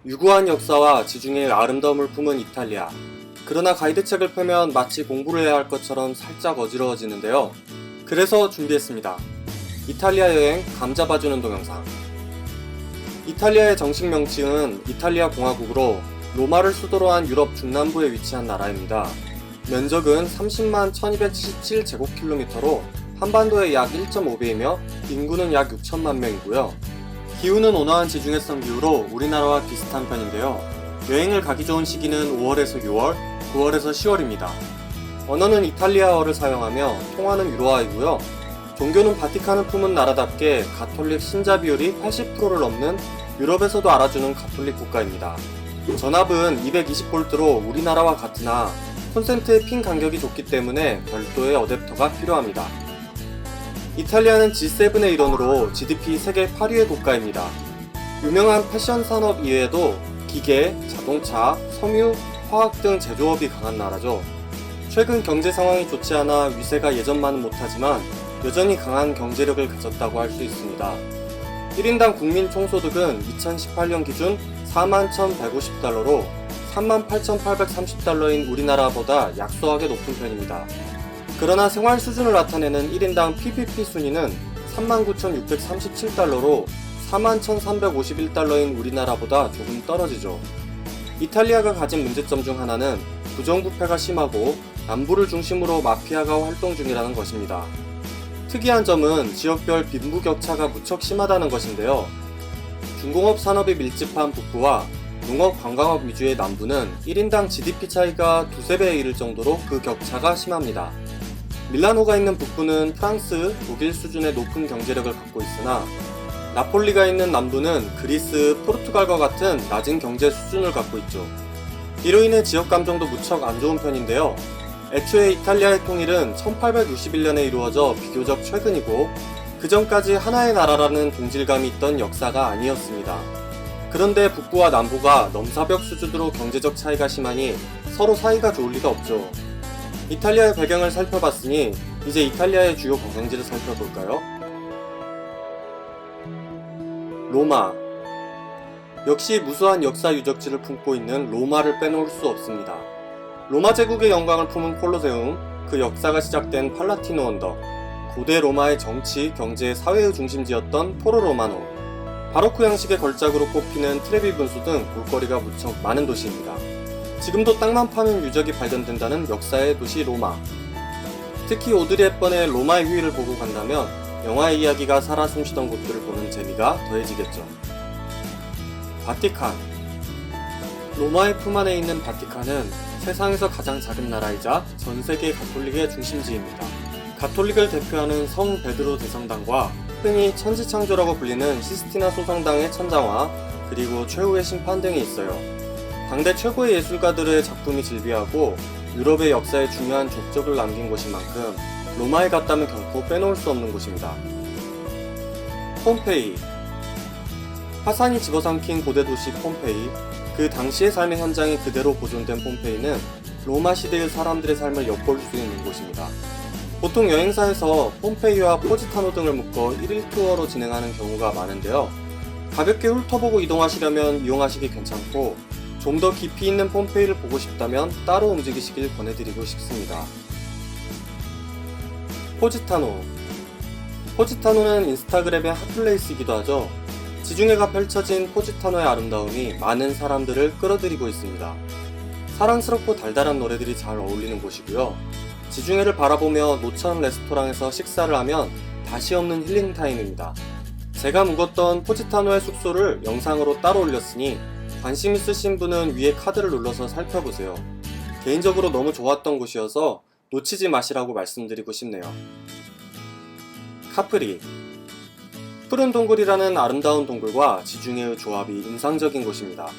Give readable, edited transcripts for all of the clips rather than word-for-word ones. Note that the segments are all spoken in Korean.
유구한 역사와 지중해의 아름다움을 품은 이탈리아. 그러나 가이드책을 펴면 마치 공부를 해야 할 것처럼 살짝 어지러워지는데요. 그래서 준비했습니다. 이탈리아 여행 감자 봐주는 동영상. 이탈리아의 정식 명칭은 이탈리아 공화국으로 로마를 수도로 한 유럽 중남부에 위치한 나라입니다. 면적은 30만 1277제곱킬로미터로 한반도의 약 1.5배이며 인구는 약 6천만 명이고요. 기후는 온화한 지중해성 기후로 우리나라와 비슷한 편인데요. 여행을 가기 좋은 시기는 5월에서 6월, 9월에서 10월입니다. 언어는 이탈리아어를 사용하며 통화는 유로화이고요. 종교는 바티칸을 품은 나라답게 가톨릭 신자 비율이 80%를 넘는 유럽에서도 알아주는 가톨릭 국가입니다. 전압은 220V로 우리나라와 같으나 콘센트의 핀 간격이 좁기 때문에 별도의 어댑터가 필요합니다. 이탈리아는 G7의 일원으로 GDP 세계 8위의 국가입니다. 유명한 패션 산업 이외에도 기계, 자동차, 섬유, 화학 등 제조업이 강한 나라죠. 최근 경제 상황이 좋지 않아 위세가 예전만은 못하지만 여전히 강한 경제력을 가졌다고 할 수 있습니다. 1인당 국민 총소득은 2018년 기준 41,150달러로 38,830달러인 우리나라보다 약소하게 높은 편입니다. 그러나 생활 수준을 나타내는 1인당 PPP 순위는 39,637달러로 41,351달러인 우리나라보다 조금 떨어지죠. 이탈리아가 가진 문제점 중 하나는 부정부패가 심하고 남부를 중심으로 마피아가 활동 중이라는 것입니다. 특이한 점은 지역별 빈부격차가 무척 심하다는 것인데요. 중공업 산업이 밀집한 북부와 농업 관광업 위주의 남부는 1인당 GDP 차이가 두세 배에 이를 정도로 그 격차가 심합니다. 밀라노가 있는 북부는 프랑스, 독일 수준의 높은 경제력을 갖고 있으나 나폴리가 있는 남부는 그리스, 포르투갈과 같은 낮은 경제 수준을 갖고 있죠. 이로 인해 지역 감정도 무척 안 좋은 편인데요. 애초에 이탈리아의 통일은 1861년에 이루어져 비교적 최근이고 그 전까지 하나의 나라라는 동질감이 있던 역사가 아니었습니다. 그런데 북부와 남부가 넘사벽 수준으로 경제적 차이가 심하니 서로 사이가 좋을 리가 없죠. 이탈리아의 배경을 살펴봤으니 이제 이탈리아의 주요 관광지를 살펴볼까요? 로마. 역시 무수한 역사 유적지를 품고 있는 로마를 빼놓을 수 없습니다. 로마 제국의 영광을 품은 콜로세움, 그 역사가 시작된 팔라티노 언덕, 고대 로마의 정치, 경제, 사회의 중심지였던 포로 로마노, 바로크 형식의 걸작으로 꼽히는 트레비 분수 등 볼거리가 무척 많은 도시입니다. 지금도 땅만 파면 유적이 발견된다는 역사의 도시 로마. 특히 오드리 헵번의 로마의 휴일을 보고 간다면 영화의 이야기가 살아 숨쉬던 곳들을 보는 재미가 더해지겠죠. 바티칸. 로마의 품 안에 있는 바티칸은 세상에서 가장 작은 나라이자 전 세계 가톨릭의 중심지입니다. 가톨릭을 대표하는 성 베드로 대성당과 흔히 천지창조라고 불리는 시스티나 소성당의 천장화, 그리고 최후의 심판 등이 있어요. 당대 최고의 예술가들의 작품이 즐비하고 유럽의 역사에 중요한 족적을 남긴 곳인 만큼 로마에 갔다면 결코 빼놓을 수 없는 곳입니다. 폼페이. 화산이 집어삼킨 고대 도시 폼페이, 그 당시의 삶의 현장이 그대로 보존된 폼페이는 로마 시대의 사람들의 삶을 엿볼 수 있는 곳입니다. 보통 여행사에서 폼페이와 포지타노 등을 묶어 1일 투어로 진행하는 경우가 많은데요. 가볍게 훑어보고 이동하시려면 이용하시기 괜찮고 좀 더 깊이 있는 폼페이를 보고 싶다면 따로 움직이시길 권해드리고 싶습니다. 포지타노. 포지타노는 인스타그램의 핫플레이스이기도 하죠. 지중해가 펼쳐진 포지타노의 아름다움이 많은 사람들을 끌어들이고 있습니다. 사랑스럽고 달달한 노래들이 잘 어울리는 곳이고요. 지중해를 바라보며 노천 레스토랑에서 식사를 하면 다시 없는 힐링 타임입니다. 제가 묵었던 포지타노의 숙소를 영상으로 따로 올렸으니 관심 있으신 분은 위에 카드를 눌러서 살펴보세요. 개인적으로 너무 좋았던 곳이어서 놓치지 마시라고 말씀드리고 싶네요. 카프리. 푸른 동굴이라는 아름다운 동굴과 지중해의 조합이 인상적인 곳입니다.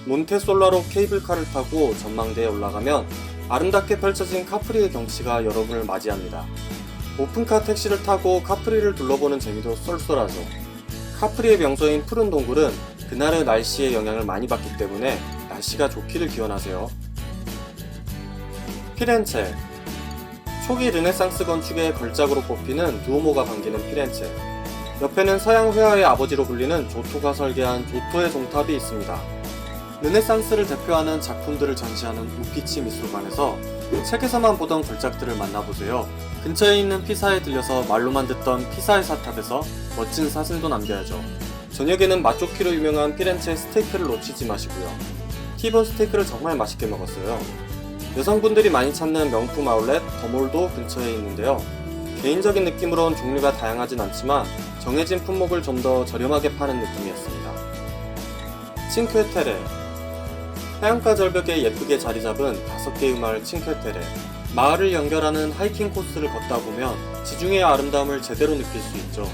몬테솔라로 케이블카를 타고 전망대에 올라가면 아름답게 펼쳐진 카프리의 경치가 여러분을 맞이합니다. 오픈카 택시를 타고 카프리를 둘러보는 재미도 쏠쏠하죠. 카프리의 명소인 푸른 동굴은 그날의 날씨에 영향을 많이 받기 때문에 날씨가 좋기를 기원하세요. 피렌체. 초기 르네상스 건축의 걸작으로 꼽히는 두오모가 반기는 피렌체. 옆에는 서양 회화의 아버지로 불리는 조토가 설계한 조토의 종탑이 있습니다. 르네상스를 대표하는 작품들을 전시하는 우피치 미술관에서 책에서만 보던 걸작들을 만나보세요. 근처에 있는 피사에 들려서 말로만 듣던 피사의 사탑에서 멋진 사진도 남겨야죠. 저녁에는 맛좋기로 유명한 피렌체 스테이크를 놓치지 마시고요. 티본 스테이크를 정말 맛있게 먹었어요. 여성분들이 많이 찾는 명품 아울렛 더몰도 근처에 있는데요. 개인적인 느낌으론 종류가 다양하진 않지만 정해진 품목을 좀 더 저렴하게 파는 느낌이었습니다. 칭퀘테레. 해안가 절벽에 예쁘게 자리 잡은 5개의 마을 칭퀘테레. 마을을 연결하는 하이킹 코스를 걷다 보면 지중해의 아름다움을 제대로 느낄 수 있죠.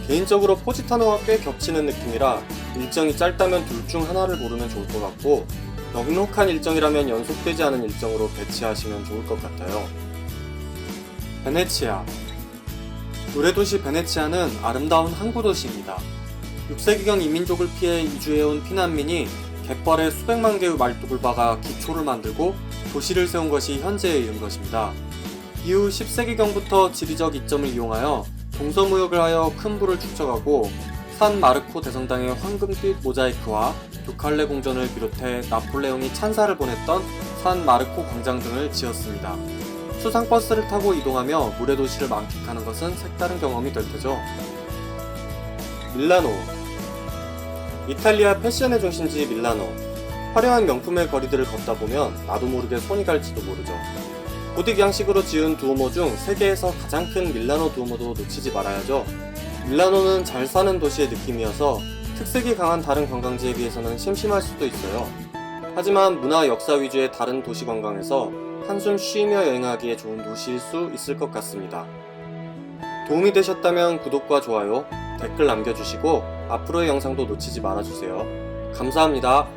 개인적으로 포지타노와 꽤 겹치는 느낌이라 일정이 짧다면 둘 중 하나를 고르면 좋을 것 같고, 넉넉한 일정이라면 연속되지 않은 일정으로 배치하시면 좋을 것 같아요. 베네치아. 노래도시 베네치아는 아름다운 항구도시입니다. 6세기경 이민족을 피해 이주해온 피난민이 갯벌에 수백만 개의 말뚝을 박아 기초를 만들고 도시를 세운 것이 현재에 이른 것입니다. 이후 10세기경부터 지리적 이점을 이용하여 동서무역을 하여 큰 부를 축적하고 산 마르코 대성당의 황금빛 모자이크와 듀칼레 궁전을 비롯해 나폴레옹이 찬사를 보냈던 산 마르코 광장 등을 지었습니다. 수상버스를 타고 이동하며 물의 도시를 만끽하는 것은 색다른 경험이 될 테죠. 밀라노. 이탈리아 패션의 중심지 밀라노. 화려한 명품의 거리들을 걷다 보면 나도 모르게 손이 갈지도 모르죠. 고딕 양식으로 지은 두오모 중 세계에서 가장 큰 밀라노 두오모도 놓치지 말아야죠. 밀라노는 잘 사는 도시의 느낌이어서 특색이 강한 다른 관광지에 비해서는 심심할 수도 있어요. 하지만 문화 역사 위주의 다른 도시 관광에서 한숨 쉬며 여행하기에 좋은 도시일 수 있을 것 같습니다. 도움이 되셨다면 구독과 좋아요, 댓글 남겨주시고 앞으로의 영상도 놓치지 말아주세요. 감사합니다.